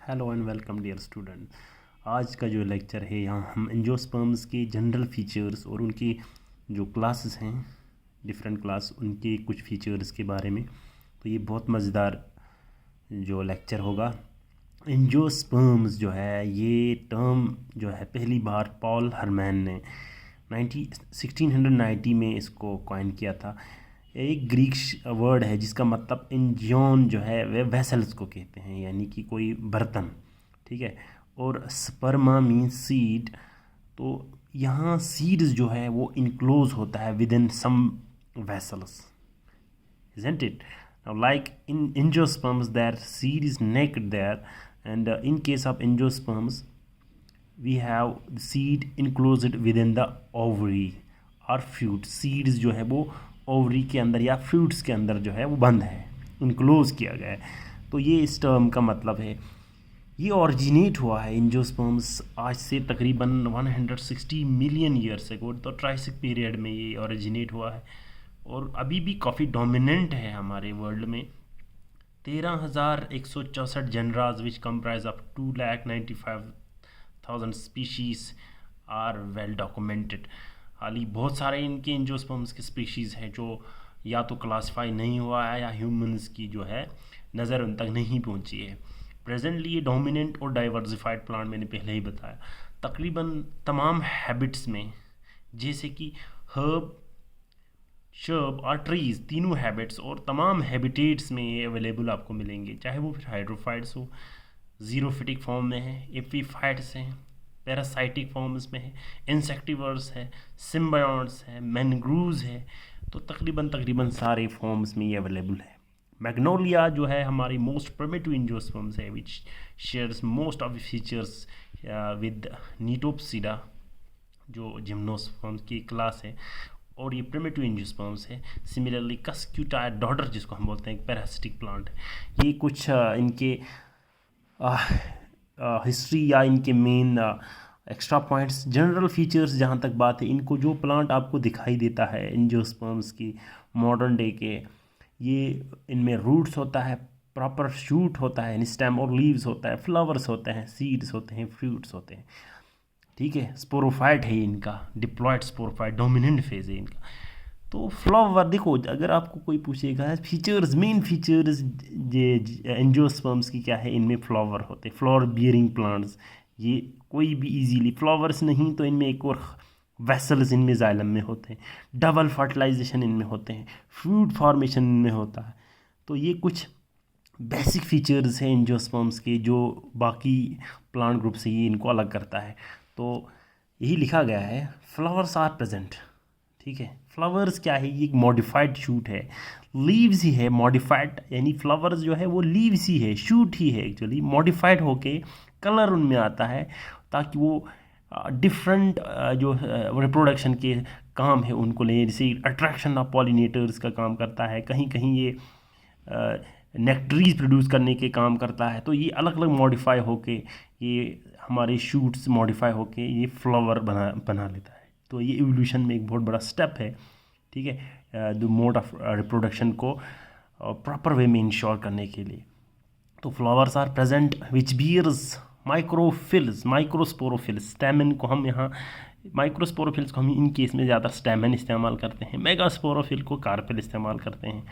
Hello and welcome dear student. आज का जो लेक्चर है यहाँ हम एंजियोस्पर्म्स के जनरल फीचर्स और उनकी जो क्लासेस हैं डिफरेंट क्लास उनके कुछ फीचर्स के बारे में। तो ये बहुत मज़ेदार जो लेक्चर होगा। एंजियोस्पर्म्स जो है ये टर्म जो है पहली बार पॉल हरमैन ने 1690 में इसको कॉइन किया था। एक ग्रीक वर्ड है जिसका मतलब एंजियोन जो है वह वेसल्स को कहते हैं, यानी कि कोई बर्तन, ठीक है। और स्पर्मा मीन्स सीड। तो यहाँ सीड्स जो है वो इनक्लोज होता है within some vessels, isn't it? Now, like in angiosperms, their seed is naked there, and in case of angiosperms, we have the seed enclosed within the ovary और fruit. Seeds जो है वो ovary के अंदर या fruits के अंदर जो है वो बंद है, इनक्लोज किया गया है। तो ये इस टर्म का मतलब है। ये ऑरिजिनेट हुआ है एंजियोस्पर्म्स आज से तकरीबन 160 मिलियन ईयर्स अगो, तो ट्राइसिक पीरियड में ये ऑरिजिनेट हुआ है और अभी भी काफ़ी डोमिनेंट है हमारे वर्ल्ड में। 13,164 genera which comprise of 2,95,000 species are well documented. हाल ही बहुत सारे इनके एंजियोस्पर्म्स के स्पीशीज़ हैं जो या तो क्लासिफाई नहीं हुआ है या ह्यूमंस की जो है नज़र उन तक नहीं पहुंची है। प्रेजेंटली ये डोमिनेंट और डाइवर्सिफाइड प्लांट मैंने पहले ही बताया। तकरीबन तमाम हैबिट्स में जैसे कि हर्ब, शर्ब और ट्रीज़, तीनों हैबिट्स और तमाम हैबिटेट्स में ये अवेलेबल आपको मिलेंगे, चाहे वो फिर हाइड्रोफाइट्स हो, जीरोफिटिक फॉर्म में है, एपीफाइट्स हैं, पैरासाइटिक फॉर्म्स में है, इंसेक्टिवर्स है, सिम्बायोट्स है, मैनग्रूव्स है। तो तकरीबन सारे फॉर्म्स में ये अवेलेबल है। मैग्नोलिया जो है हमारी मोस्ट प्रिमिटिव एंजियोस्पर्म्स है which shares most of the features with Gnetopsida जो जिम्नोस्पर्म्स की क्लास है, और ये प्रिमिटिव एंजियोस्पर्म्स है। सिमिलरली कस्क्यूटाइडोडर जिसको हम बोलते हैं एक पैरासिटिक प्लांट है। ये कुछ इनके हिस्ट्री या इनके main extra points, general features जहाँ तक बात है, इनको जो प्लांट आपको दिखाई देता है एंजियोस्पर्म्स की मॉडर्न डे के, ये इनमें रूट्स होता है, प्रॉपर शूट होता है, स्टेम और लीव्स होता है, फ्लावर्स होते हैं, सीड्स होते हैं, फ्रूट्स होते हैं, ठीक है। स्पोरोफाइट है इनका, डिप्लॉयड स्पोरोफाइट डोमिनेंट फेज है इनका। तो फ्लावर देखो, अगर आपको कोई पूछेगा फीचर्स, मेन फीचर्स एंजियोस्पर्म्स की क्या है, इनमें फ्लावर होते हैं, फ्लावर बियरिंग प्लांट्स। ये कोई भी इजीली फ्लावर्स नहीं तो इनमें एक और वेसल्स इनमें जाइलम में होते हैं, डबल फर्टिलाइजेशन इनमें होते हैं, फ्रूट फॉर्मेशन इनमें होता है। तो ये कुछ बेसिक फीचर्स हैं एंजियोस्पर्म्स के जो बाकी प्लांट ग्रुप से ये इनको अलग करता है। तो यही लिखा गया है, फ्लावर्स आर प्रेजेंट, ठीक है। फ्लावर्स क्या है, ये एक मॉडिफाइड शूट है, लीव्स ही है मॉडिफाइड, यानी फ्लावर्स जो है वो लीव्स ही है, शूट ही है एक्चुअली, मॉडिफाइड होके कलर उनमें आता है ताकि वो डिफरेंट जो रिप्रोडक्शन के काम है उनको ले, जैसे अट्रैक्शन ऑफ पॉलिनेटर्स का काम करता है, कहीं कहीं ये नेक्टरीज प्रोड्यूस करने के काम करता है। तो ये अलग अलग मॉडिफाई होके ये हमारे शूट्स मॉडिफाई होके ये फ्लावर बना लेता है। तो ये इवोल्यूशन में एक बहुत बड़ा स्टेप है, ठीक है, द मोड ऑफ रिप्रोडक्शन को प्रॉपर वे में इंश्योर करने के लिए। तो flowers are present which bears microphylls, microsporophylls. Stamen को हम यहाँ माइक्रोस्पोरोफिल्स को हम इन केस में ज़्यादा स्टेमन इस्तेमाल करते हैं, मेगास्पोरोफिल को कार्पेल इस्तेमाल करते हैं।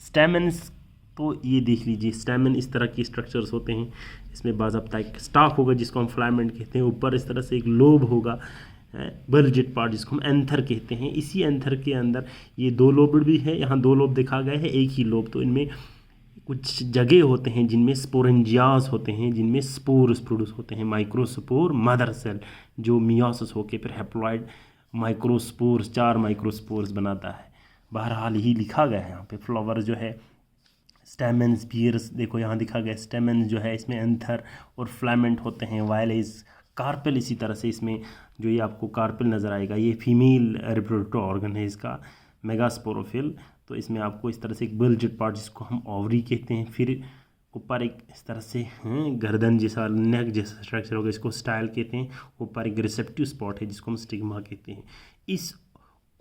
स्टेमन्स तो ये देख लीजिए, स्टेमन इस तरह के स्ट्रक्चर्स होते हैं, इसमें बाज़ाब्ता एक स्टाक होगा जिसको हम फिलामेंट कहते हैं, ऊपर इस तरह से एक लोब होगा, बर्जेट पार्ट जिसको हम एंथर कहते हैं। इसी एंथर के अंदर ये दो लोब भी है, यहाँ दो लोब देखा गया है, एक ही लोब। तो इनमें कुछ जगह होते हैं जिनमें स्पोरेंजियास होते हैं, जिनमें स्पोर्स प्रोड्यूस होते हैं, माइक्रोस्पोर मदर सेल जो मियोसिस होके फिर हैप्लॉइड माइक्रोस्पोर्स, 4 माइक्रोस्पोर्स बनाता है। बहरहाल ही लिखा गया है यहाँ पे। फ्लावर जो है स्टेमन्स, बियर्स, देखो यहाँ दिखा गया स्टेमन्स जो है इसमें एंथर और फ्लामेंट होते हैं, वायलेस कार्पेल इसी तरह से इसमें जो ये आपको कार्पेल नज़र आएगा, ये फीमेल रिप्रोडक्टिव ऑर्गन है इसका, मेगास्पोरोफिल। तो इसमें आपको इस तरह से एक बल्जेट पार्ट जिसको हम ओवरी कहते हैं, फिर ऊपर एक इस तरह से गर्दन जैसा, नेक जैसा स्ट्रक्चर होगा, इसको स्टाइल कहते हैं। ऊपर एक रिसेप्टिव स्पॉट है जिसको हम स्टिग्मा कहते हैं। इस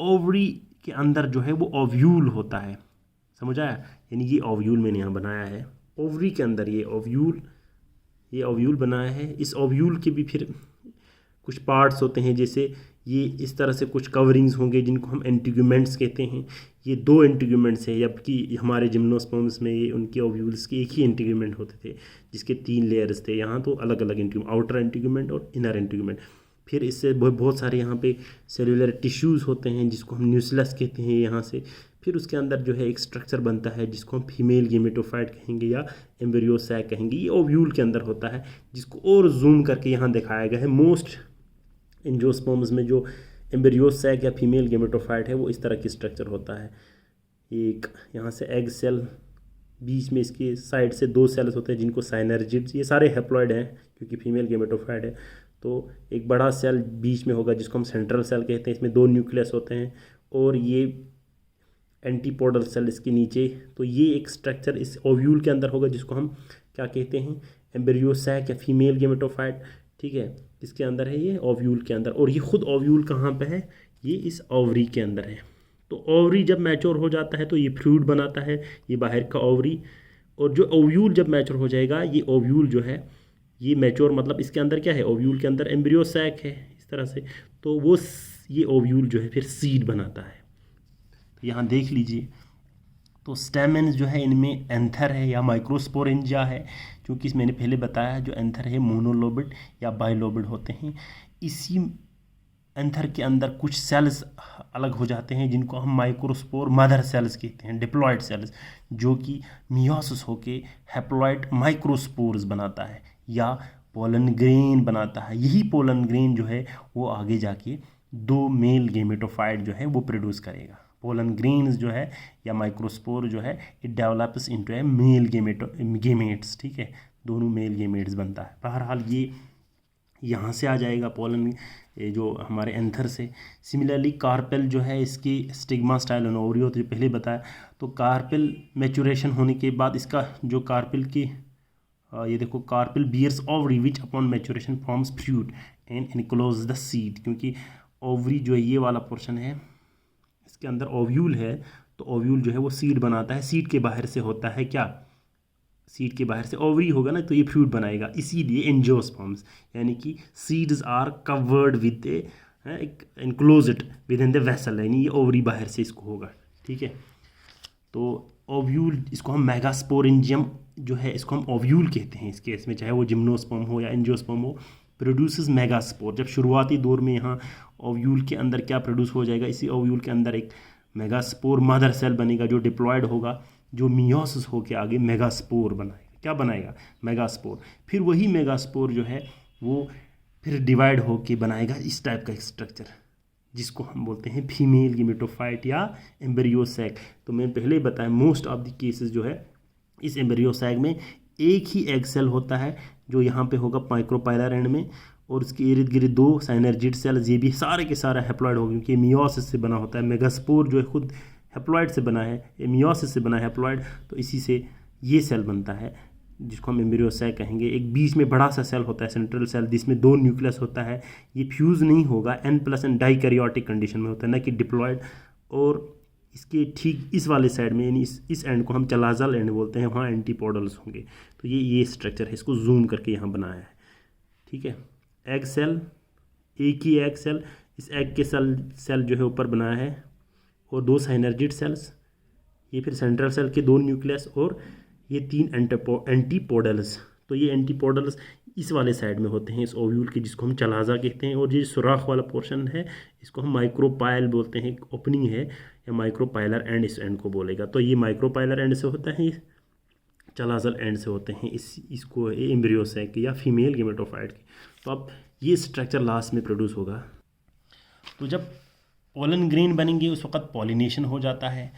ओवरी के अंदर जो है वो ओव्यूल होता है, समझ आया, यानी ये ओव्यूल मैंने यहाँ बनाया है, ओवरी के अंदर ये ओव्यूल ये ओव्यूल बनाया है। इस ओव्यूल के भी फिर कुछ पार्ट्स होते हैं, जैसे ये इस तरह से कुछ कवरिंग्स होंगे जिनको हम इंटीग्यूमेंट्स कहते हैं। ये 2 इंटीग्यूमेंट्स हैं, जबकि हमारे जिम्नोस्पर्म्स में ये उनके ओव्यूल्स के एक ही इंटीग्यूमेंट होते थे जिसके 3 लेयर्स थे। यहाँ तो अलग अलग इंटीग्यूमेंट, आउटर इंटीग्यूमेंट और इनर इंटीग्यूमेंट। फिर इससे बहुत सारे यहाँ पे सेलुलर टिश्यूज़ होते हैं जिसको हम न्यूक्लियस कहते हैं यहाँ से। फिर उसके अंदर जो है एक स्ट्रक्चर बनता है जिसको हम फीमेल गेमेटोफाइट कहेंगे या एम्ब्रियो सैक कहेंगे। ये ओव्यूल के अंदर होता है, जिसको और जूम करके यहाँ दिखाया गया है। मोस्ट एंजियोस्पर्म्स में जो एम्ब्रियो सैक या फीमेल गेमेटोफाइट है वो इस तरह की स्ट्रक्चर होता है। एक यहाँ से एग सेल, बीच में इसके साइड से 2 सेल्स होते हैं जिनको साइनर्जिड्स, ये सारे हैप्लॉइड हैं क्योंकि फीमेल गेमेटोफाइट है। तो एक बड़ा सेल बीच में होगा जिसको हम सेंट्रल सेल कहते हैं, इसमें 2 न्यूक्लियस होते हैं, और ये एंटीपोडल सेल इसके नीचे। तो ये एक स्ट्रक्चर इस ओव्यूल के अंदर होगा जिसको हम क्या कहते हैं, एम्ब्रियो सैक या फीमेल गेमेटोफाइट। ठीक है, इसके अंदर है ये ओव्यूल के अंदर। और ये खुद ओव्यूल कहाँ पे है, ये इस ओवरी के अंदर है। तो ओवरी जब मैच्योर हो जाता है तो ये फ्लूइड बनाता है, ये बाहर का ओवरी। और जो ओव्यूल जब मैच्योर हो जाएगा, ये ओव्यूल जो है ये मैच्योर, मतलब इसके अंदर क्या है, ओव्यूल के अंदर एम्ब्रियो सैक है इस तरह से। तो वो ये ओव्यूल जो है फिर सीड बनाता है। तो यहाँ देख लीजिए, तो स्टेमेन्स जो है इनमें एंथर है या माइक्रोस्पोरेंजिया है, क्योंकि मैंने पहले बताया जो एंथर है मोनोलोबिड या बाइलोबिड होते हैं। इसी एंथर के अंदर कुछ सेल्स अलग हो जाते हैं जिनको हम माइक्रोस्पोर मदर सेल्स कहते हैं, डिप्लॉयड सेल्स, जो कि मियोसिस होके हैप्लॉयड माइक्रोस्पोर्स बनाता है या पोलन ग्रेन बनाता है। यही पोलन ग्रेन जो है वो आगे जाके 2 मेल गेमेटोफाइट जो है वो प्रोड्यूस करेगा। पोलन ग्रेन्स जो है या माइक्रोस्पोर जो है, it develops into a male gametes. ठीक है, दोनों मेल गेमेट्स बनता है। बहरहाल ये यहाँ से आ जाएगा पोलन जो हमारे एंथर से। सिमिलरली कार्पेल जो है, इसकी स्टिग्मा स्टाइल ओवरी होती है, पहले बताया। तो कार्पेल मैचुरेशन होने के बाद इसका जो कार्पेल की ये देखो, carpel bears ovary which upon maturation forms fruit and enclose the seed. क्योंकि ओवरी जो है ये वाला पोर्शन है, इसके अंदर ओव्यूल है, तो ओव्यूल जो है वो सीड बनाता है। सीड के बाहर से होता है क्या, सीड के बाहर से ओवरी होगा ना, तो ये फ्रूट बनाएगा। इसीलिए एंजियोस्पर्म्स यानी कि seeds are covered with enclosed within the vessel, यानी ये ओवरी बाहर से इसको होगा। ठीक है, तो ओव्यूल, इसको हम मेगास्पोरेंजियम जो है इसको हम ओव्यूल कहते हैं इस केस में, चाहे वो जिम्नोस्पर्म हो या एंजियोस्पर्म हो, प्रोड्यूसेस मेगास्पोर। जब शुरुआती दौर में यहाँ ओव्यूल के अंदर क्या प्रोड्यूस हो जाएगा, इसी ओव्यूल के अंदर एक मेगास्पोर मदर सेल बनेगा जो डिप्लॉयड होगा, जो मियोसिस होकर आगे मेगास्पोर बनाएगा। क्या बनाएगा, मेगास्पोर। फिर वही मेगास्पोर जो है वो फिर डिवाइड होके बनाएगा इस टाइप का एक स्ट्रक्चर, जिसको हम बोलते हैं फीमेल गेमेटोफाइट या एम्ब्रियो सैक। तो मैंने पहले ही बताया, मोस्ट ऑफ द केसेस जो है इस एम्ब्रियो सैक में एक ही एग सेल होता है जो यहाँ पे होगा माइक्रोपाइलर एंड में, और उसके इर्द गिर्द 2 साइनर्जिड सेल्स, ये भी सारे के सारे हैप्लॉइड होंगे क्योंकि मियोसिस से बना होता है। मेगास्पोर जो है खुद हैप्लॉइड से बना है, मियोसिस से बना है हैप्लॉइड, तो इसी से ये सेल बनता है जिसको हम एम्ब्रियो सैक कहेंगे। एक बीच में बड़ा सा सेल होता है, सेंट्रल सेल, जिसमें 2 न्यूक्लियस होता है। ये फ्यूज़ नहीं होगा, N+N डाइकैरियोटिक कंडीशन में होता है, ना कि डिप्लॉयड। और इसके ठीक इस वाले साइड में, यानी इस एंड को हम चलाजल एंड बोलते हैं, वहाँ एंटीपोडल्स होंगे। तो ये स्ट्रक्चर है, इसको जूम करके यहाँ बनाया है। ठीक है, एग सेल, एक ही एग सेल, इस एग के सेल जो है ऊपर बनाया है, और 2 साइनर्जिड सेल्स, ये फिर सेंट्रल सेल के 2 न्यूक्लियस, और ये 3 एंटीपोडल्स। तो ये एंटीपोडल्स इस वाले साइड में होते हैं, इस ओव्यूल के, जिसको हम चलाजा कहते हैं। और ये सुराख वाला पोर्शन है, इसको हम माइक्रोपाइल बोलते हैं, ओपनिंग है, या माइक्रोपाइलर एंड इस एंड को बोलेगा। तो ये माइक्रोपाइलर एंड से होता है, चलाजल एंड से होते हैं इसको एम्ब्रियो सैक या फीमेल गेमेटोफाइट के। तो अब ये स्ट्रक्चर लास्ट में प्रोड्यूस होगा। तो जब पोलन ग्रेन बनेंगे उस वक्त पॉलिनेशन हो जाता है,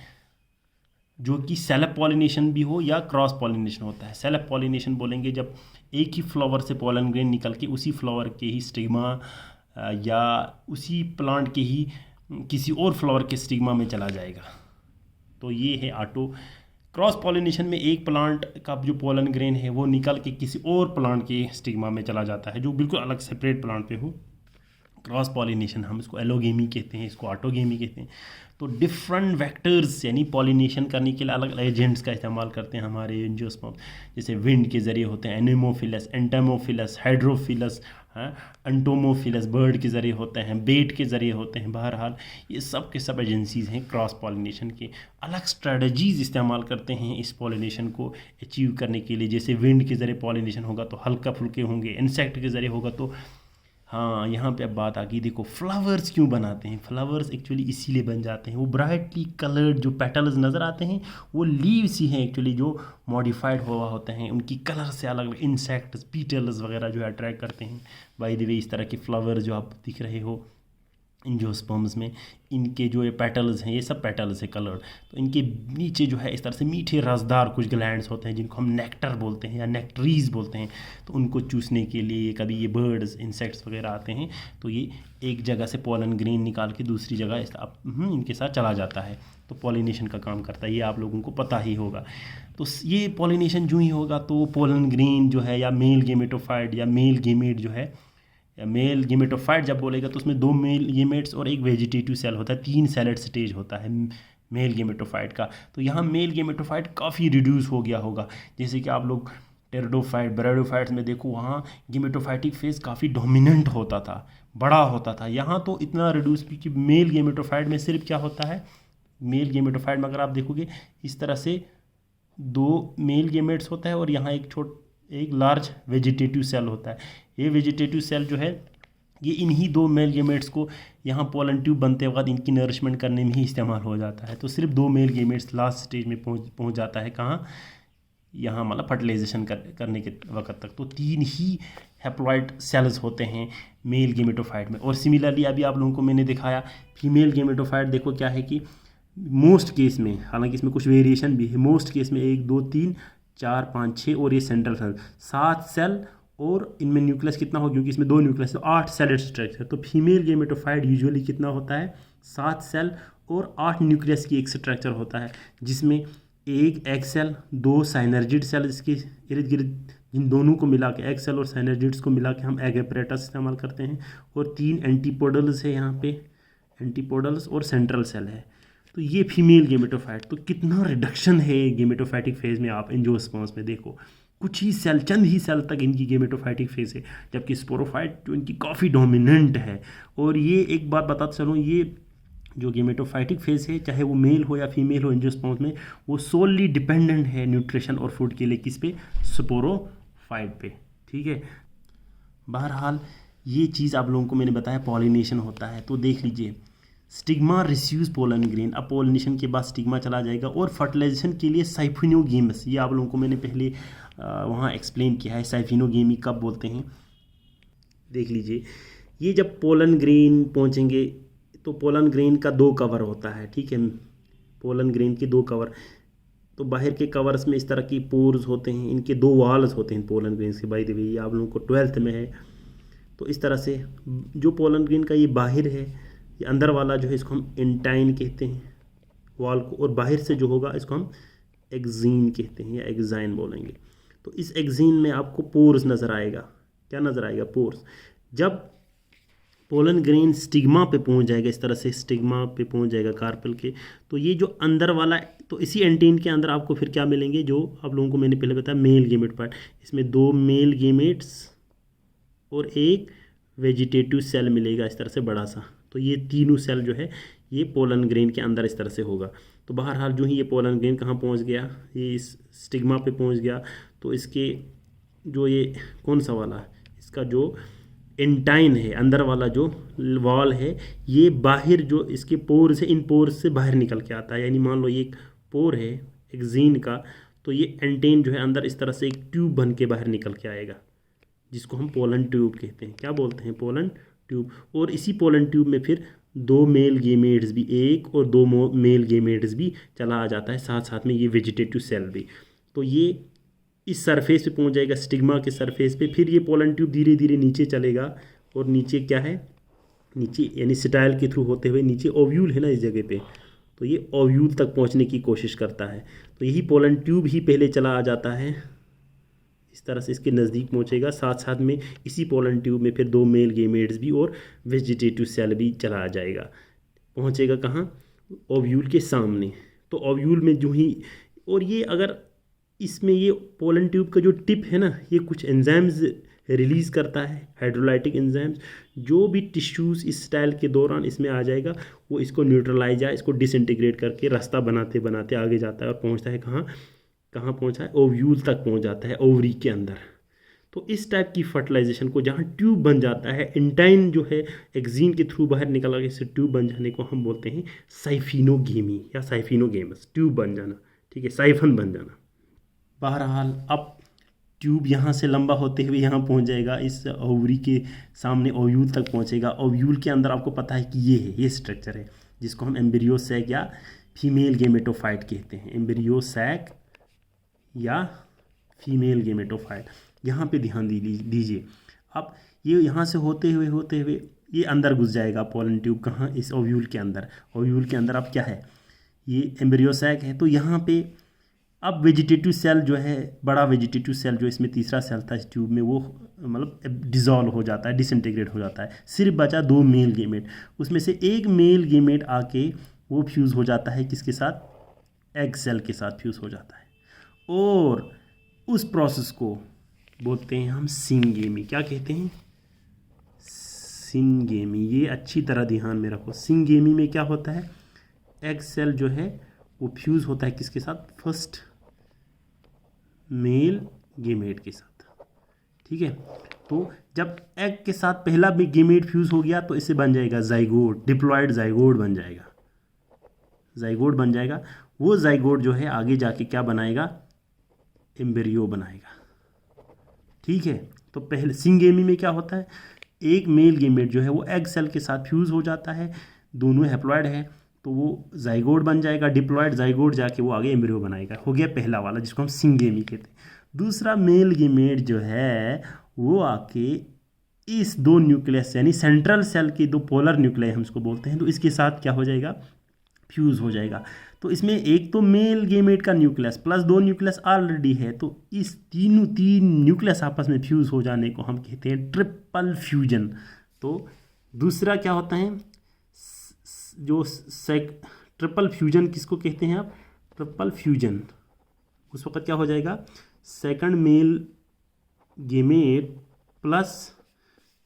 जो कि सेल्फ पॉलिनेशन भी हो या क्रॉस पॉलिनेशन होता है। सेल्फ पॉलिनेशन बोलेंगे जब एक ही फ्लावर से पोलन ग्रेन निकल के उसी फ्लावर के ही स्टिग्मा या उसी प्लांट के ही किसी और फ्लावर के स्टिग्मा में चला जाएगा, तो ये है ऑटो। क्रॉस पॉलिनेशन में एक प्लांट का जो पोलन ग्रेन है वो निकल के किसी और प्लांट के स्टिग्मा में चला जाता है, जो बिल्कुल अलग सेपरेट प्लांट पे हो, क्रॉस पॉलिनेशन, हम इसको एलोगेमी कहते हैं, इसको ऑटोगेमी कहते हैं। तो डिफरेंट वेक्टर्स यानी पॉलिनेशन करने के लिए अलग अलग एजेंट्स का इस्तेमाल करते हैं हमारे एंजियोस्पर्म। जैसे विंड के ज़रिए होते हैं एनेमोफिलस, एंटेमोफिलस, हाइड्रोफिलस, हाँ, एंटोमोफिलस बर्ड के ज़रिए होते हैं, बेट के ज़रिए होते हैं। बहरहाल ये सब के सब एजेंसीज़ हैं क्रॉस पॉलिनेशन के। अलग स्ट्रेटजीज़ इस्तेमाल करते हैं इस पॉलिनेशन को अचीव करने के लिए। जैसे विंड के ज़रिए पॉलिनेशन होगा तो हल्का फुल्के होंगे, इंसेक्ट के ज़रिए होगा तो हाँ, यहाँ पे अब बात आ गई। देखो फ्लावर्स क्यों बनाते हैं, फ्लावर्स एक्चुअली इसीलिए बन जाते हैं, वो ब्राइटली कलर्ड जो पेटल्स नज़र आते हैं वो लीव्स ही हैं एक्चुअली, जो मॉडिफाइड हुआ होते हैं, उनकी कलर से अलग अलग इंसेक्ट्स, बीटल्स वगैरह जो है अट्रैक्ट करते हैं। बाय द वे इस तरह के फ्लावर जो आप दिख रहे हो एंजियोस्पर्म्स में, इनके जो ये पेटल्स हैं, ये सब पेटल्स है कलर्ड, तो इनके नीचे जो है इस तरह से मीठे रसदार कुछ ग्लैंड्स होते हैं जिनको हम नेक्टर बोलते हैं या नेक्टरीज बोलते हैं। तो उनको चूसने के लिए कभी ये बर्ड्स, इंसेक्ट्स वगैरह आते हैं, तो ये एक जगह से पोलन ग्रेन निकाल के दूसरी जगह इनके साथ चला जाता है, तो पॉलिनेशन का काम करता है। ये आप लोगों को पता ही होगा। तो ये पॉलिनेशन जो ही होगा तो पोलन ग्रेन जो है या मेल गेमेटोफाइट या मेल गेमेट जो है, मेल गेमेटोफाइट जब बोलेगा तो उसमें 2 मेल गेमेट्स और एक वेजिटेटिव सेल होता है, 3 सेलेड स्टेज होता है मेल गेमेटोफाइट का। तो यहाँ मेल गेमेटोफाइट काफ़ी रिड्यूस हो गया होगा। जैसे कि आप लोग टेरिडोफाइट, ब्रायोडोफाइट्स में देखो, वहाँ गेमेटोफाइटिक फेज काफ़ी डोमिनेंट होता था, बड़ा होता था। यहाँ तो इतना रिड्यूस, क्योंकि मेल गेमेटोफाइट में सिर्फ क्या होता है, मेल गेमेटोफाइट में अगर आप देखोगे इस तरह से 2 मेल गेमेट्स होता है और यहाँ एक लार्ज वेजिटेटिव सेल होता है। ये वेजिटेटिव सेल जो है ये इन्हीं 2 मेल गेमेट्स को यहाँ पोलन ट्यूब बनते वक्त इनकी नरिशमेंट करने में ही इस्तेमाल हो जाता है। तो सिर्फ 2 मेल गेमेट्स लास्ट स्टेज में पहुँच जाता है, कहाँ, यहाँ मतलब फर्टिलाइजेशन करने के वक्त तक। तो 3 ही हैप्लॉइड सेल्स होते हैं मेल गेमेटोफाइट में। और सिमिलरली अभी आप लोगों को मैंने दिखाया फीमेल गेमेटोफाइट, देखो क्या है कि मोस्ट केस में, हालांकि इसमें कुछ वेरिएशन भी है, मोस्ट केस में 1 2 3 4 5 6 और ये सेंट्रल सेल 7 सेल, और इनमें न्यूक्लियस कितना हो, क्योंकि इसमें 2 न्यूक्लियस तो 8 सेल स्ट्रक्चर। तो फीमेल गेमेटोफाइट यूजुअली कितना होता है, 7 सेल और 8 न्यूक्लियस की एक स्ट्रक्चर होता है, जिसमें एक एग सेल, 2 साइनर्जिड सेल इसके इर्द गिर्द, जिन दोनों को मिला के, एग सेल और साइनर्जिड्स को मिला के हम एग एपरेटस इस्तेमाल करते हैं, और 3 एंटीपोडल्स है यहाँ पे, एंटीपोडल्स और सेंट्रल सेल है। तो ये फीमेल गेमेटोफाइट। तो कितना रिडक्शन है गेमेटोफाइटिक फेज में, आप एंजियोस्पर्म्स में देखो कुछ ही सेल, चंद ही सेल तक इनकी गेमेटोफाइटिक फेज है, जबकि स्पोरोफाइट जो इनकी काफ़ी डोमिनेंट है। और ये एक बात बताते चलूँ, ये जो गेमेटोफाइटिक फेज है, चाहे वो मेल हो या फीमेल हो एंजियोस्पर्म्स में, वो सोलली डिपेंडेंट है न्यूट्रिशन और फूड के लिए, किस पे, स्पोरोफाइट पे, ठीक है। बहरहाल ये चीज़ आप लोगों को मैंने बताया पॉलिनेशन होता है। तो देख लीजिए, स्टिग्मा रिसीव्स पोलन ग्रेन, अब पोलिनेशन के बाद स्टिग्मा चला जाएगा, और फर्टिलाइजेशन के लिए साइफिनोगेमस, ये आप लोगों को मैंने पहले वहाँ एक्सप्लेन किया है, साइफिनोगेमी कब बोलते हैं। देख लीजिए, ये जब पोलन ग्रेन पहुँचेंगे तो पोलन ग्रेन का 2 कवर होता है, ठीक है, पोलन ग्रेन के 2 कवर। तो बाहर के कवर्स में इस तरह की पोर्स होते हैं, इनके 2 वाल्स होते हैं पोलन ग्रेन के। बाय द वे ये आप लोगों को 12th में है। तो इस तरह से जो पोलन ग्रेन का ये बाहर है, ये अंदर वाला जो है इसको हम एंटाइन कहते हैं वॉल को, और बाहर से जो होगा इसको हम एक्जीन कहते हैं या एक्जाइन बोलेंगे। तो इस एक्जीन में आपको पोर्स नज़र आएगा, क्या नज़र आएगा, पोर्स। जब पोलन ग्रेन स्टिग्मा पे पहुंच जाएगा, इस तरह से स्टिग्मा पे पहुंच जाएगा कार्पेल के, तो ये जो अंदर वाला, तो इसी एंटीन के अंदर आपको फिर क्या मिलेंगे, जो आप लोगों को मैंने पहले बताया मेल गेमेट पार्ट, इसमें 2 मेल गेमेट्स और एक वेजिटेटिव सेल मिलेगा इस तरह से बड़ा सा। तो ये तीनों सेल जो है ये पोलन ग्रेन के अंदर इस तरह से होगा। तो बहरहाल जो ही ये पोलन ग्रेन कहाँ पहुँच गया, ये इस स्टिग्मा पे पहुँच गया, तो इसके जो ये कौन सा वाला, इसका जो एंटाइन है, अंदर वाला जो वॉल है, ये बाहर जो इसके पोर्स है, इन पोर्स से बाहर निकल के आता है। यानी मान लो ये एक पोर है एक्जीन का, तो ये एंटेन जो है अंदर इस तरह से एक ट्यूब बन के बाहर निकल के आएगा, जिसको हम पोलन ट्यूब कहते हैं। क्या बोलते हैं, पोलन ट्यूब। और इसी पोलन ट्यूब में फिर 2 मेल गेमेट्स भी, एक और 2 मेल गेमेट्स भी चला आ जाता है, साथ साथ में ये वेजिटेटिव सेल भी। तो ये इस सरफेस पे पहुंच जाएगा, स्टिग्मा के सरफेस पे। फिर ये पोलन ट्यूब धीरे धीरे नीचे चलेगा, और नीचे क्या है, नीचे यानी स्टाइल के थ्रू होते हुए नीचे ओव्यूल है ना इस जगह पे, तो ये ओव्यूल तक पहुंचने की कोशिश करता है। तो यही पोलन ट्यूब ही पहले चला आ जाता है इस तरह से इसके नज़दीक पहुंचेगा, साथ साथ में इसी पोलन ट्यूब में फिर 2 मेल गेमेट्स भी और वेजिटेटिव सेल भी चला जाएगा। पहुंचेगा कहाँ? ओव्यूल के सामने। तो ओव्यूल में जो ही, और ये अगर इसमें ये पोलन ट्यूब का जो टिप है ना, ये कुछ एंजाइम्स रिलीज़ करता है, हाइड्रोलाइटिक एंजाइम्स। जो भी टिश्यूज़ इस स्टाइल के दौरान इसमें आ जाएगा, वो इसको न्यूट्रलाइज या इसको डिसइंटीग्रेट करके रास्ता बनाते बनाते आगे जाता है और पहुंचता है कहाँ? कहाँ पहुंचा है? ओव्यूल तक पहुंच जाता है, ओवरी के अंदर। तो इस टाइप की फर्टिलाइजेशन को, जहाँ ट्यूब बन जाता है, इंटाइन जो है एक्जीन के थ्रू बाहर निकल आगे से ट्यूब बन जाने को हम बोलते हैं साइफिनोगेमी या साइफिनोगेमस, ट्यूब बन जाना, ठीक है, साइफन बन जाना। बहरहाल अब ट्यूब यहाँ से लंबा होते हुए यहाँ पहुँच जाएगा, इस ओवरी के सामने ओव्यूल तक पहुँचेगा। ओव्यूल के अंदर आपको पता है कि ये है, ये स्ट्रक्चर है जिसको हम एम्ब्रियो सैक या फीमेल गेमेटोफाइट कहते हैं। एम्ब्रियो सैक या फीमेल गेमेटोफाइट, यहाँ पे ध्यान दीजिए। अब ये यहाँ से होते हुए ये अंदर घुस जाएगा पोलन ट्यूब, कहाँ? इस ओव्यूल के अंदर। ओव्यूल के अंदर अब क्या है? ये एम्ब्रियो सैक है। तो यहाँ पे अब वेजिटेटिव सेल जो है, बड़ा वेजिटेटिव सेल जो इसमें तीसरा सेल था इस ट्यूब में, वो मतलब डिज़ोल्व हो जाता है, डिसइंटीग्रेट हो जाता है। सिर्फ बचा 2 मेल गेमेट। उसमें से एक मेल गेमेट आके वो फ्यूज़ हो जाता है किसके साथ? एग सेल के साथ फ्यूज़ हो जाता है, और उस प्रोसेस को बोलते हैं हम सिंगेमी। क्या कहते हैं? सिंगेमी। ये अच्छी तरह ध्यान में रखो। सिंगेमी में क्या होता है? एग सेल जो है वो फ्यूज़ होता है किसके साथ? फर्स्ट मेल गेमेट के साथ, ठीक है। तो जब एग के साथ पहला भी गेमेट फ्यूज़ हो गया तो इससे बन जाएगा जाइगोट, डिप्लॉयड जाइगोट बन जाएगा, जाइगोट बन जाएगा। वो जाइगोट जो है आगे जाके क्या बनाएगा? एम्ब्रियो बनाएगा, ठीक है। तो पहले सिंगेमी में क्या होता है? एक मेल गेमेट जो है वो एग सेल के साथ फ्यूज़ हो जाता है, दोनों हैप्लॉयड है, तो वो जाइगोट बन जाएगा, डिप्लॉयड जाइगोट जाके वो आगे एम्ब्रियो बनाएगा। हो गया पहला वाला जिसको हम सिंगेमी कहते हैं। दूसरा मेल गेमेट जो है वो आके इस 2 न्यूक्लियस यानी सेंट्रल सेल के 2 पोलर न्यूक्लियाई हम इसको बोलते हैं, तो इसके साथ क्या हो जाएगा? फ्यूज़ हो जाएगा। तो इसमें एक तो मेल गेमेट का न्यूक्लियस प्लस 2 न्यूक्लियस ऑलरेडी है, तो इस तीन न्यूक्लियस आपस में फ्यूज़ हो जाने को हम कहते हैं ट्रिपल फ्यूजन। तो दूसरा क्या होता है? जो ट्रिपल फ्यूजन किसको कहते हैं आप? Triple fusion. उस वक्त क्या हो जाएगा? सेकंड मेल गेमेट प्लस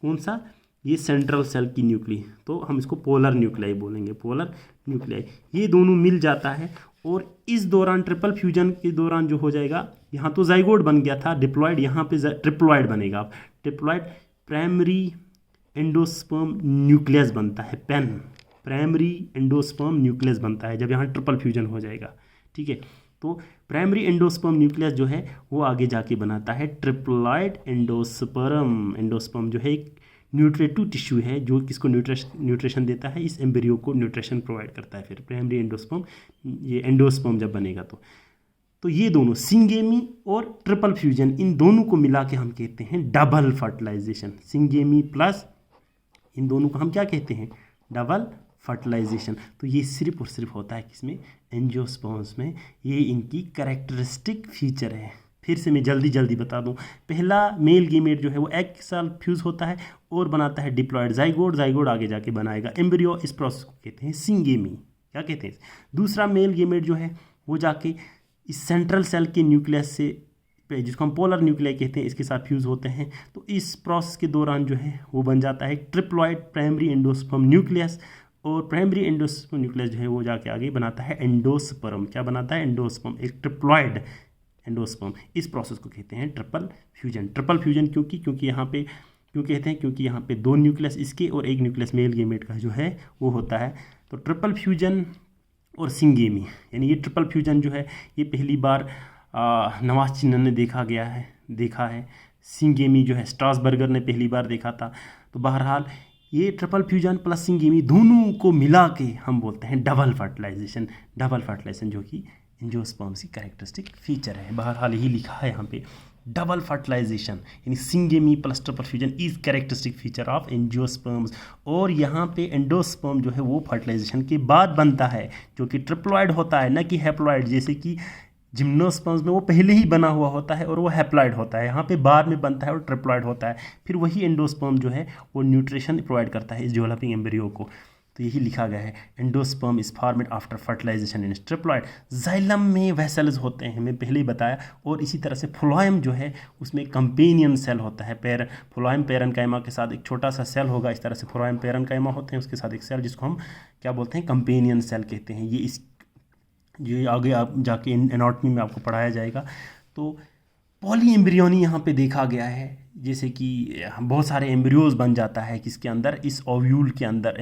कौन सा? ये सेंट्रल सेल की न्यूक्ली, तो हम इसको पोलर न्यूक्लियाई बोलेंगे, पोलर न्यूक्लियाई। ये दोनों मिल जाता है, और इस दौरान ट्रिपल फ्यूजन के दौरान जो हो जाएगा, यहाँ तो जाइगोट बन गया था डिप्लॉयड, यहाँ पे ट्रिप्लॉयड बनेगा। अब ट्रिप्लॉयड प्राइमरी एंडोस्पर्म न्यूक्लियस बनता है, पेन प्राइमरी एंडोस्पर्म न्यूक्लियस बनता है जब यहाँ ट्रिपल फ्यूजन हो जाएगा, ठीक है। तो प्राइमरी एंडोस्पर्म न्यूक्लियस जो है वो आगे जाके बनाता है ट्रिप्लॉयड एंडोस्पर्म। एंडोस्पर्म जो है एक न्यूट्रेटिव टिश्यू है जो किसको न्यूट्रिशन देता है? इस एम्ब्रियो को न्यूट्रिशन प्रोवाइड करता है। फिर प्राइमरी एंडोस्पर्म, ये एंडोस्पर्म जब बनेगा तो ये दोनों सिंगेमी और ट्रिपल फ्यूजन, इन दोनों को मिला के हम कहते हैं डबल फर्टिलाइजेशन। सिंगेमी प्लस इन दोनों को हम क्या कहते हैं? Double fertilization. तो ये सिर्फ और सिर्फ होता है किसमें? एंजियोस्पर्म्स में। ये इनकी कैरेक्टरिस्टिक फीचर है। फिर से मैं जल्दी बता दूं, पहला मेल गेमेट जो है वो एग के साथ फ्यूज़ होता है और बनाता है डिप्लॉयड जाइगोट, जाइगोट आगे जाके बनाएगा एम्ब्रियो। इस प्रोसेस को कहते हैं सिंगेमी। क्या कहते हैं? दूसरा मेल गेमेट जो है वो जाके इस सेंट्रल सेल के न्यूक्लियस से, जिसको हम पोलर न्यूक्लियाई कहते हैं, इसके साथ फ्यूज़ होते हैं। तो इस प्रोसेस के दौरान जो है वो बन जाता है ट्रिप्लॉयड प्राइमरी एंडोस्पर्म न्यूक्लियस, और प्राइमरी एंडोस्पर्म न्यूक्लियस जो है वो जाके आगे बनाता है एंडोस्पर्म। क्या बनाता है? एंडोस्पर्म, एक ट्रिप्लॉयड एंडोस्पर्म। इस प्रोसेस को कहते हैं ट्रिपल फ्यूजन। ट्रिपल फ्यूजन क्योंकि यहाँ पे क्यों कहते हैं? क्योंकि यहाँ पे 2 न्यूक्लियस इसके और एक न्यूक्लियस मेल गेमेट का जो है वो होता है। तो ट्रिपल फ्यूजन और सिंगेमी, यानी ये ट्रिपल फ्यूजन जो है ये पहली बार नवाज चिन्ह ने देखा है। सिंगेमी जो है स्ट्रासबर्गर ने पहली बार देखा था। तो बहरहाल ये ट्रिपल फ्यूजन प्लस सिंगेमी दोनों को मिला के हम बोलते हैं डबल फर्टिलाइजेशन। डबल फर्टिलाइजेशन जो कि एंजियोस्पर्म्स की कैरेक्टरिस्टिक फीचर है। बहरहाल यही लिखा है यहाँ पे, डबल फर्टिलाइजेशन यानी syngamy plus triple fusion is characteristic feature of angiosperms. और यहाँ पे एंडोस्पर्म जो है वो फर्टिलाइजेशन के बाद बनता है, जो कि ट्रिप्लॉयड होता है, न कि हैप्लॉयड। जैसे कि जिम्नोस्पर्म्स में वो पहले ही बना हुआ होता है और वो हैप्लॉइड होता है, यहाँ पे बाद में बनता है और ट्रिप्लॉइड होता है। फिर वही एंडोस्पर्म जो है वो न्यूट्रिशन प्रोवाइड करता है इस डेवलपिंग एम्ब्रियो को। तो यही लिखा गया है, endosperm is formed after fertilization in triploid. Xylem में वेसल्स होते हैं, मैं पहले ही बताया। और इसी तरह से फ्लोएम जो है उसमें कंपेनियन सेल होता है, फ्लोएम पेरेन्काइमा के साथ एक छोटा सा सेल होगा। इस तरह से फ्लोएम पेरेन्काइमा होते हैं, उसके साथ एक सेल जिसको हम क्या बोलते हैं, कंपेनियन सेल कहते हैं। ये आगे आप जाके एनाटॉमी में आपको पढ़ाया जाएगा। तो पॉली एम्ब्रियोनी यहाँ पे देखा गया है, जैसे कि बहुत सारे एम्ब्रियोज बन जाता है किसके अंदर, इस ओव्यूल के अंदर,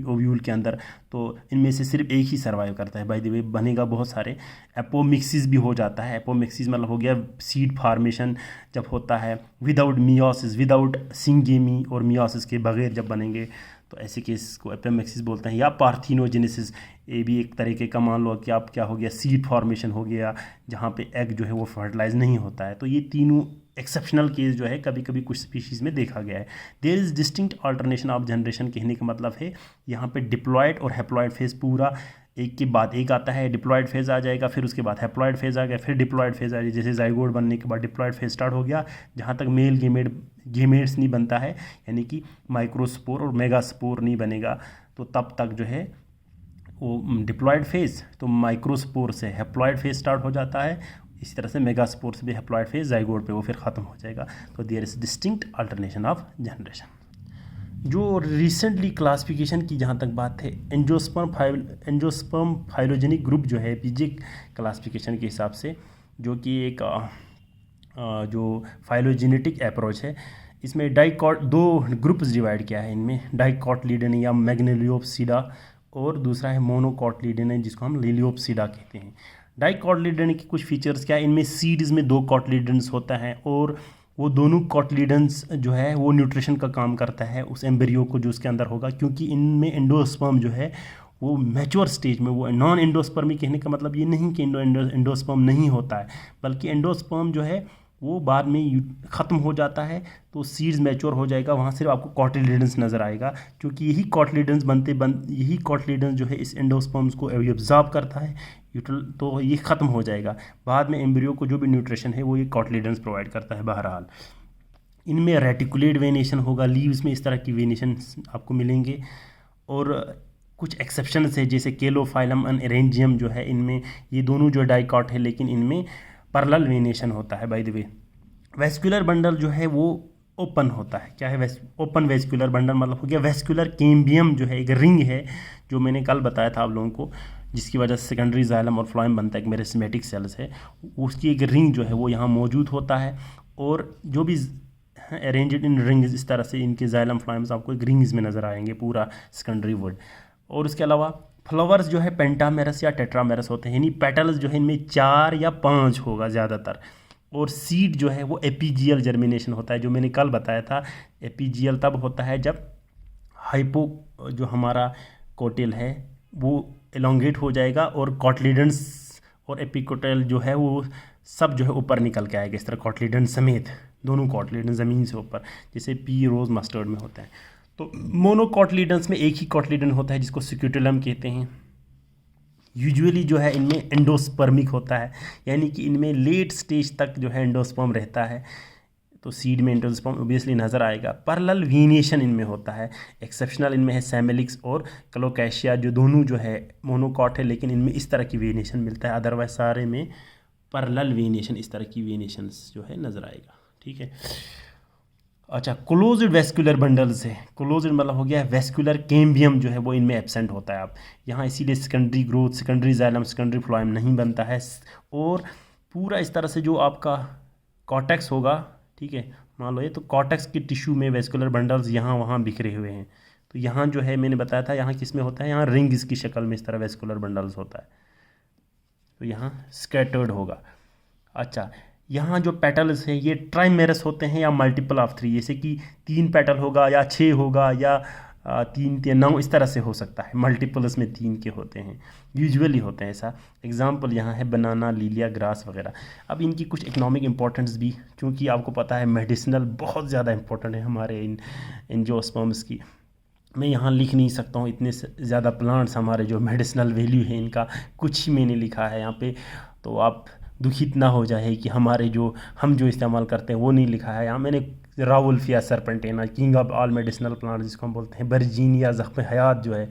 ओव्यूल के अंदर। तो इनमें से सिर्फ एक ही सर्वाइव करता है, बाय द वे बनेगा बहुत सारे। एपोमिक्सिस भी हो जाता है। एपोमिक्सिस मतलब हो गया सीड फार्मेशन जब होता है विदाउट मियोसिस, विदाउट सिंगेमी और मियोसिस के बगैर जब बनेंगे, तो ऐसे केस को एपोमिक्सिस बोलते हैं। या पार्थिनोजेनेसिस, ये भी एक तरीके का मान लो कि आप क्या हो गया, सीड फॉर्मेशन हो गया, जहाँ पे एग जो है वो फर्टिलाइज नहीं होता है। तो ये तीनों एक्सेप्शनल केस जो है कभी कभी कुछ स्पीशीज़ में देखा गया है। There is distinct alternation of generation, कहने का मतलब है यहाँ पे डिप्लॉयड और हैप्लॉयड फेज पूरा एक के बाद एक आता है। डिप्लॉयड फेज आ जाएगा, फिर उसके बाद हैप्लॉयड फेज आ गया, फिर डिप्लॉयड फेज आ जाएगा। जैसे जाइगोट बनने के बाद डिप्लॉयड फेज स्टार्ट हो गया, जहाँ तक मेल गेमेट्स नहीं बनता है, यानी कि माइक्रोस्पोर और मेगास्पोर नहीं बनेगा, तो तब तक जो है वो डिप्लॉयड फेज। तो माइक्रोस्पोर से हैप्लॉयड फेज स्टार्ट हो जाता है, इसी तरह से मेगास्पोर से भी हैप्लॉयड फेज जाइगोट पे वो फिर ख़त्म हो जाएगा। तो there is distinct alternation of generation. जो रिसेंटली क्लासिफिकेशन की जहाँ तक बात है, एंजियोस्पर्म फाइलोजेनिक ग्रुप जो है पीजे क्लासिफिकेशन के हिसाब से, जो कि एक जो फाइलोजेनेटिक अप्रोच है, इसमें दो ग्रुप्स डिवाइड किया है इनमें, डाइकॉटलीडन या मैग्नेलियोप्सिडा, और दूसरा है मोनोकॉटलीडन जिसको हम लिलियोप्सिडा कहते हैं। डाइकॉटलीडन की कुछ फीचर्स क्या है, इनमें सीड्स में 2 कॉटलीडन्स होता है, और वो दोनों कॉटलीडन्स जो है वो न्यूट्रिशन का काम करता है उस एम्ब्रियो को जो उसके अंदर होगा, क्योंकि इनमें एंडोस्पर्म जो है वो मैच्योर स्टेज में, वो नॉन एंडोस्पर्मी कहने का मतलब ये नहीं कि एंडोस्पर्म नहीं होता है, बल्कि एंडोस्पर्म जो है वो बाद में ख़त्म हो जाता है, तो सीड्स मैच्योर हो जाएगा, वहाँ सिर्फ आपको कॉटलीडन्स नज़र आएगा, क्योंकि यही कॉटलीडन्स यही कॉटलीडन्स जो है इस एंडोस्पर्म्स को एब्जॉर्ब करता है, तो ये ख़त्म हो जाएगा। बाद में एम्ब्रियो को जो भी न्यूट्रिशन है वो ये कॉटलीडन्स प्रोवाइड करता है। बहरहाल इनमें रेटिकुलेट वेनेशन होगा, लीव्स में इस तरह की वेनेशन आपको मिलेंगे, और कुछ एक्सेप्शन है जैसे केलोफाइलम एंड एरेंजियम जो है, इनमें ये दोनों जो डाइकॉट है, लेकिन इनमें पैरेलल वेनेशन होता है। By the way vascular bundle जो है वो ओपन होता है। क्या है ओपन वेस्कुलर बंडल, मतलब हो गया वेस्कुलर कैम्बियम जो है एक रिंग है, जो मैंने कल बताया था आप लोगों को, जिसकी वजह से सेकेंडरी जाइलम और फ्लोएम बनता है, एक मेरिस्टेमेटिक सेल्स है, उसकी एक रिंग जो है वो यहाँ मौजूद होता है, और जो भी अरेंज्ड इन रिंग्स, इस तरह से इनके जाइलम फ्लोएम्स आपको एक रिंग्स में नज़र आएंगे पूरा सेकेंडरी वुड। और उसके अलावा फ्लावर्स जो है पेंटामेरस या टेट्रामेरस होते हैं, यानी पेटल्स जो है इनमें 4 या 5 होगा ज़्यादातर, और सीड जो है वो एपीजियल जर्मिनेशन होता है, जो मैंने कल बताया था। एपीजियल तब होता है जब हाइपो जो हमारा कोटिल है वो एलोंगेट हो जाएगा, और कॉटलीडन्स और एपिकोटल जो है वो सब जो है ऊपर निकल के आएगा, इस तरह कॉटलीडन समेत, दोनों कॉटलीडन ज़मीन से ऊपर, जैसे पी रोज़ मस्टर्ड में होता है। तो मोनोकॉटलीडन्स में एक ही कॉटलीडन होता है जिसको सिक्यूटुलम कहते हैं। यूजुअली जो है इनमें एंडोस्पर्मिक होता है, यानी कि इनमें लेट स्टेज तक जो है एंडोस्पर्म रहता है, तो सीड में एंडोस्पर्म ऑब्वियसली नज़र आएगा। पैरेलल वेनिएशन इनमें होता है। एक्सेप्शनल इनमें है सैमेलिक्स और क्लोकैशिया, जो दोनों जो है मोनोकॉट है, लेकिन इनमें इस तरह की वेनिएशन मिलता है, अदरवाइज सारे में पैरेलल वेनिएशन, इस तरह की वेनिएशंस जो है नज़र आएगा। ठीक है, अच्छा, क्लोज्ड वेस्कुलर बंडल्स है। क्लोज्ड मतलब हो गया वेस्कुलर कैम्बियम जो है वो इनमें एब्सेंट होता है। अब यहाँ इसीलिए secondary growth, secondary xylem, secondary phloem नहीं बनता है, और पूरा इस तरह से जो आपका कॉर्टेक्स होगा, ठीक है, मान लो ये, तो कॉर्टेक्स के टिश्यू में वेस्कुलर बंडल्स यहाँ वहाँ बिखरे हुए हैं। तो यहाँ जो है मैंने बताया था, यहाँ किस में होता है, यहाँ रिंग्स की शक्ल में इस तरह वेस्कुलर बंडल्स होता है, तो यहाँ स्कैटर्ड होगा। अच्छा, यहाँ जो पेटल्स हैं ये ट्राइमेरस होते हैं या मल्टीपल ऑफ 3, जैसे कि 3 पेटल होगा या 6 होगा या 3 या 9, इस तरह से हो सकता है। मल्टीपल्स में 3 के होते हैं, यूजुअली होते हैं ऐसा। एग्जांपल यहाँ है बनाना, लीलिया, ग्रास वगैरह। अब इनकी कुछ इकोनॉमिक इंपॉर्टेंस भी, क्योंकि आपको पता है मेडिसिनल बहुत ज़्यादा इंपॉर्टेंट है हमारे इन एंजियोस्पर्म्स की। मैं यहाँ लिख नहीं सकता हूँ, इतने ज़्यादा प्लांट्स हमारे जो मेडिसिनल वैल्यू है इनका, कुछ ही मैंने लिखा है यहाँ पे। तो आप दुखित ना हो जाए कि हमारे जो हम जो इस्तेमाल करते हैं वो नहीं लिखा है यहाँ। मैंने Rauwolfia serpentina, king of all medicinal plant जिसको हम बोलते हैं, बर्जीनिया ज़ख्म हयात जो है,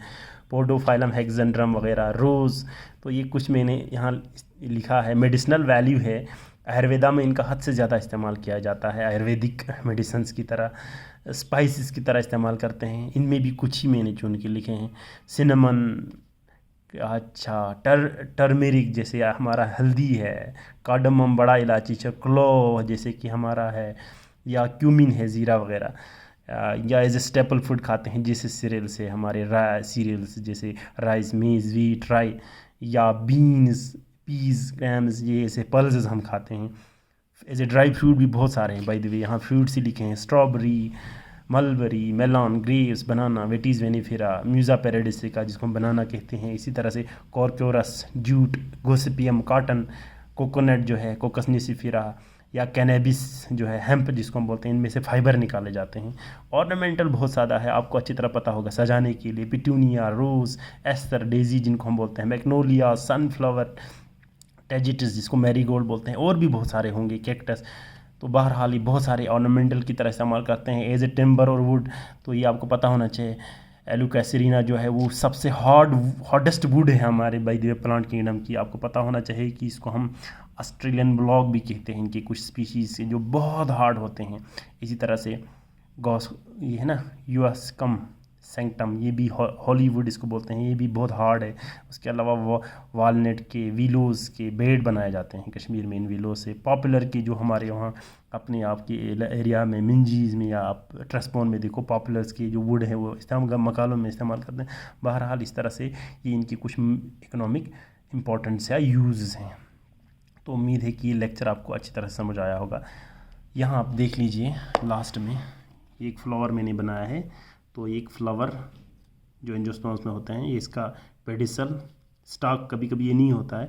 पोडोफाइलम हेक्सेंड्रम वगैरह, रोज़, तो ये कुछ मैंने यहाँ लिखा है। मेडिसिनल वैल्यू है, आयुर्वेदा में इनका हद से ज़्यादा इस्तेमाल किया जाता है, आयुर्वेदिक मेडिसिन्स की तरह, स्पाइसेस की तरह इस्तेमाल करते हैं। इनमें भी कुछ ही मैंने चुन के लिखे हैं। सिनेमन, अच्छा, टर्मेरिक जैसे हमारा हल्दी है, कार्डमम बड़ा इलायची, क्लोव जैसे कि हमारा है, या क्यूमिन है, ज़ीरा वगैरह, या एज ए स्टेपल फूड खाते हैं जैसे सीरियल्स है हमारे, सीरियल्स जैसे राइस, मेज, वीट, राई, या बीन्स, पीस, ग्राम्स, ये ऐसे पल्सेस हम खाते हैं। एज ए ड्राई फ्रूट भी बहुत सारे हैं, बाय द वे यहाँ फ्रूट्स ही लिखे हैं, स्ट्रॉबेरी, मलबरी, मेलन, ग्रेप्स, बनाना, वेटीज वेनिफेरा, म्यूज़ा पेरेडिसिका जिसको हम बनाना कहते हैं। इसी तरह से कॉर्क्योरस, जूट, गोसिपियम, कॉटन, कोकोनट जो है, कोकस निसिफेरा, या कैनेबिस जो है, हेम्प जिसको हम बोलते हैं, इनमें से फाइबर निकाले जाते हैं। ऑर्नामेंटल बहुत ज़्यादा है, आपको अच्छी तरह पता होगा, सजाने के लिए पिटूनिया, रोज़, एस्टर, डेजी जिनको हम बोलते हैं, मैग्नोलिया, सनफ्लावर, टेजिटस जिसको मैरीगोल्ड बोलते हैं, और भी बहुत सारे होंगे, कैक्टस। तो बहरहाल ये बहुत सारे ऑर्नामेंटल की तरह इस्तेमाल करते हैं एज ए टिम्बर और वुड। तो ये आपको पता होना चाहिए। एलुकैसिरीना जो है वो सबसे हॉटेस्ट वुड है हमारे by the way plant kingdom की। आपको पता होना चाहिए कि इसको हम ऑस्ट्रेलियन ब्लॉक भी कहते हैं, इनके कुछ स्पीशीज़ से जो बहुत हार्ड होते हैं। इसी तरह से गॉस, ये है ना, यूएस कम सेंक्टम, ये भी हॉलीवुड इसको बोलते हैं, ये भी बहुत हार्ड है। उसके अलावा वो वालनट के, विलोज़ के बेड बनाए जाते हैं कश्मीर में इन विलो से। पॉपुलर के जो हमारे वहाँ अपने आप के एरिया में, मिंजीज़ में, या आप ट्रस्पोन में देखो, पॉपुलर्स की जो वुड है वो इस्तेमाल मकालों में इस्तेमाल करते हैं। बहरहाल इस तरह से ये इनकी कुछ इकोनॉमिक इम्पोर्टेंस या यूज़ हैं। तो उम्मीद है कि ये लेक्चर आपको अच्छी तरह से समझ आया होगा। यहाँ आप देख लीजिए लास्ट में एक फ्लावर मैंने बनाया है। तो एक फ्लावर जो एंजियोस्पर्म्स में होते हैं, ये इसका पेडिसल, स्टॉक कभी कभी ये नहीं होता है,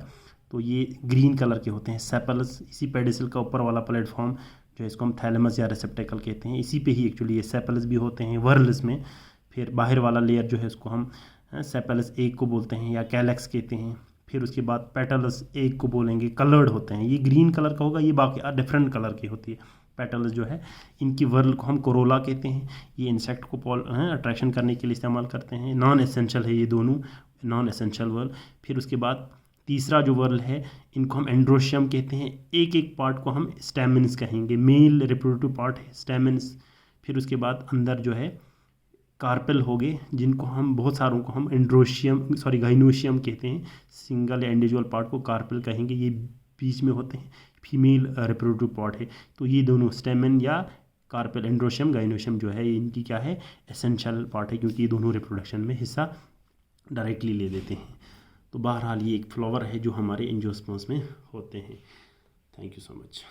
तो ये ग्रीन कलर के होते हैं, सेपल्स। इसी पेडिसल का ऊपर वाला प्लेटफॉर्म जो है इसको हम थैलेमस या रिसेप्टेकल कहते हैं, इसी पे ही एक्चुअली ये सेपल्स भी होते हैं वर्ल्स में। फिर बाहर वाला लेयर जो है उसको हम सेपल्स एक को बोलते हैं या कैलेक्स कहते हैं। फिर उसके बाद पेटल्स एक को बोलेंगे, कलर्ड होते हैं, ये ग्रीन कलर का होगा, ये बाकी डिफरेंट कलर की होती है। पेटल्स जो है इनकी वर्ल को हम कोरोला कहते हैं। ये इंसेक्ट को अट्रैक्शन करने के लिए इस्तेमाल करते हैं। नॉन एसेंशियल है ये दोनों, नॉन एसेंशियल वर्ल। फिर उसके बाद तीसरा जो वर्ल है इनको हम एंड्रोशियम कहते हैं। एक एक पार्ट को हम स्टेमिन्स कहेंगे, मेल रिप्रोडक्टिव पार्ट है स्टेमिन्स। फिर उसके बाद अंदर जो है कार्पेल हो गए, जिनको हम बहुत सारों को हम गाइनोशियम कहते हैं। सिंगल या इंडिविजुअल पार्ट को कार्पेल कहेंगे, ये बीच में होते हैं, फीमेल रिप्रोडक्टिव पार्ट है। तो ये दोनों स्टेमन या कार्पेल, एंड्रोशियम, गाइनोशियम जो है इनकी क्या है, एसेंशियल पार्ट है, क्योंकि ये दोनों रिप्रोडक्शन में हिस्सा डायरेक्टली ले लेते हैं। तो बहरहाल ये एक फ्लावर है जो हमारे एंजियोस्पर्म्स में होते हैं। Thank you so much.